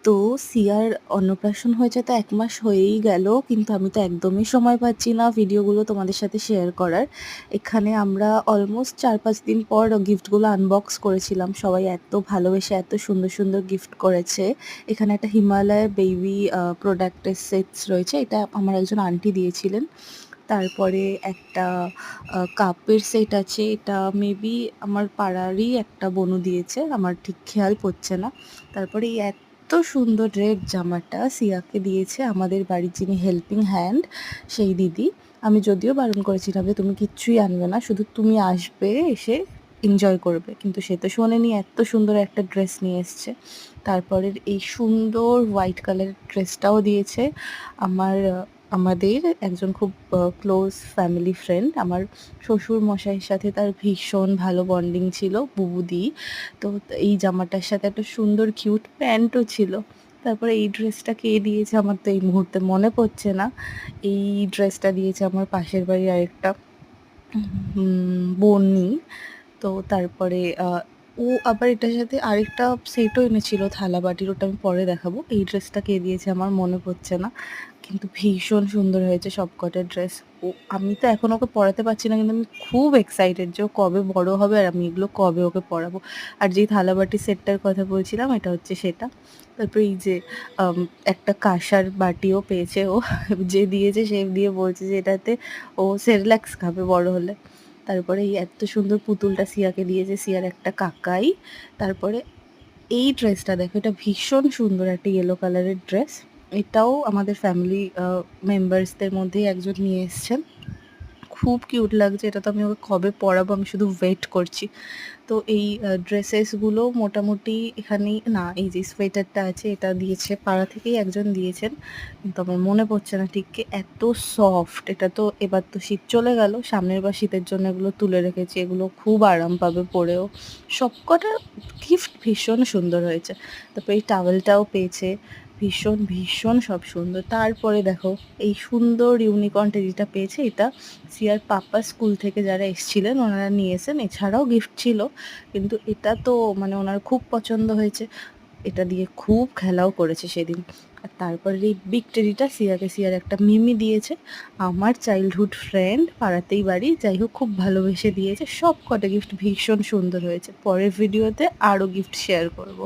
তো সিয়ার অন্নপ্রাশন হয়েছে তো ১ মাস হয়েই গেল। কিন্তু আমি তো একদমই সময় পাচ্ছি না ভিডিওগুলো তোমাদের সাথে শেয়ার করার। এখানে আমরা অলমোস্ট ৪-৫ দিন পর গিফটগুলো আনবক্স করেছিলাম। সবাই এত ভালোবেসে এত সুন্দর, সুন্দর গিফট করেছে। এখানে একটা হিমালয়ের বেবি প্রোডাক্টের সেটস রয়েছে। এটা আমার একজন আন্টি দিয়েছিলেন। তারপরে একটা কাপের সেট আছে। এটা মেবি আমার পাড়ারই একটা বোনু দিয়েছে। আমার ঠিক খেয়াল পড়ছে না। তারপরে এই এত সুন্দর রেড জামাটা সিয়াকে দিয়েছে আমাদের বাড়ির যিনি হেল্পিং হ্যান্ড সেই দিদি। আমি যদিও বারণ করেছিলাম যে তুমি কিচ্ছুই আনবে না, শুধু তুমি আসবে, এসে এনজয় করবে। কিন্তু সে তো শোনেনি, এত সুন্দর একটা ড্রেস নিয়ে এসছে। তারপরে এই সুন্দর হোয়াইট কালারের ড্রেসটাও দিয়েছে আমার আমাদের একজন খুব ক্লোজ ফ্যামিলি ফ্রেন্ড। আমার শ্বশুর মশাইয়ের সাথে তার ভীষণ ভালো বন্ডিং ছিল, বুবুদি। তো এই জামাটার সাথে একটা সুন্দর কিউট প্যান্টও ছিল। তারপরে এই ড্রেসটা কে দিয়েছে আমার তো এই মুহূর্তে মনে পড়ছে না। এই ড্রেসটা দিয়েছে আমার পাশের বাড়ির আরেকটা বোনই। তো তারপরে ও আবার এটার সাথে আরেকটা সেটও এনেছিল থালা-বাটির, ওটা আমি পরে দেখাবো। এই ড্রেসটা কে দিয়েছে আমার মনে পড়ছে না। কিন্তু ভীষণ সুন্দর হয়েছে সবকটা ড্রেস। আমি তো এখন ওকে পরাতে পারছি না, কিন্তু আমি খুব এক্সাইটেড যে ও কবে বড় হবে আর আমি এগুলো কবে ওকে পরাবো। আর যেই থালা-বাটির সেটটার কথা বলছিলাম এটা হচ্ছে সেটা। তারপরে এই যে আম একটা কাঁসার বাটিও পেয়েছে ও। যে দিয়েছে সে দিয়ে বলছে যে এটাতে ও সেরেল্যাক্স খাবে বড় হলে। তারপরে এই এত সুন্দর পুতুলটা সিয়াকে দিয়েছে সিয়ার একটা কাকাই। তারপরে এই ড্রেসটা দেখো, এটা ভীষণ সুন্দর একটা ইয়েলো কালারের ড্রেস। এটাও আমাদের ফ্যামিলি মেম্বার্সদের মধ্যেই একজন নিয়ে এসছেন। খুব কিউট লাগছে। এটা তো আমি ওকে কবে পরাবো আমি শুধু ওয়েট করছি। তো এই ড্রেসেসগুলো মোটামুটি এখানেই না, এই যে সোয়েটারটা আছে এটা দিয়েছে পাড়া থেকেই একজন দিয়েছেন। কিন্তু আমার মনে পড়ছে না ঠিক কে। এত সফট। এটা তো এবার তো শীত চলে গেল। সামনের বার শীতের জন্য এগুলো তুলে রেখেছি। এগুলো খুব আরাম পাবে পরেও। সবকটা গিফট ভীষণ সুন্দর হয়েছে। তারপরে এই টাওয়েলটাও পেয়েছে। ভীষণ, ভীষণ সব সুন্দর। তারপরে দেখো এই সুন্দর ইউনিকর্ন টেডিটা পেয়েছে। এটা সিয়ার পাপা স্কুল থেকে যারা এসছিলেন ওনারা নিয়ে এসেছেন। এছাড়াও গিফট ছিল। কিন্তু এটা তো মানে ওনার খুব পছন্দ হয়েছে। এটা দিয়ে খুব খেলাও করেছে সেদিন। আর তারপরে এই বিগ টেডিটা সিয়াকে সিয়ার একটা মিমি দিয়েছে। আমার চাইল্ডহুড ফ্রেন্ড, পাড়াতেই বাড়ি। যাই হোক খুব ভালোবেসে দিয়েছে। সবকটা গিফট ভীষণ সুন্দর হয়েছে। পরের ভিডিওতে আরও গিফট শেয়ার করব।